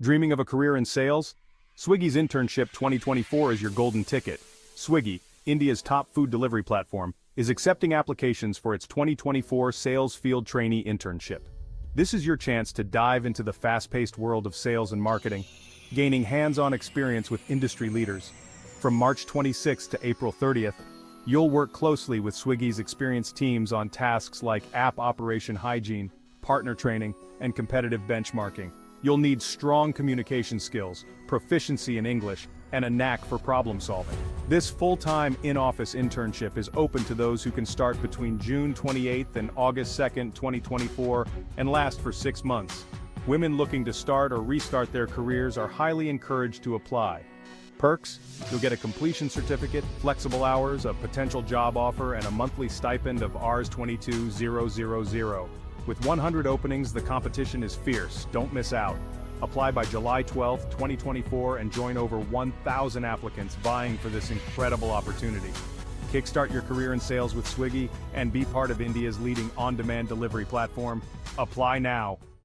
Dreaming of a career in sales? Swiggy's Internship 2024 is your golden ticket. Swiggy, India's top food delivery platform, is accepting applications for its 2024 Sales Field Trainee Internship. This is your chance to dive into the fast-paced world of sales and marketing, gaining hands-on experience with industry leaders. From March 26th to April 30th, you'll work closely with Swiggy's experienced teams on tasks like app operation hygiene, partner training, and competitive benchmarking. You'll need strong communication skills, proficiency in English, and a knack for problem solving. This full-time in-office internship is open to those who can start between June 28th and August 2nd, 2024, and last for 6 months. Women looking to start or restart their careers are highly encouraged to apply. Perks: you'll get a completion certificate, flexible hours, a potential job offer, and a monthly stipend of Rs 22,000. With 100 openings, the competition is fierce. Don't miss out. Apply by July 12, 2024 and join over 1,000 applicants vying for this incredible opportunity. Kickstart your career in sales with Swiggy and be part of India's leading on-demand delivery platform. Apply now.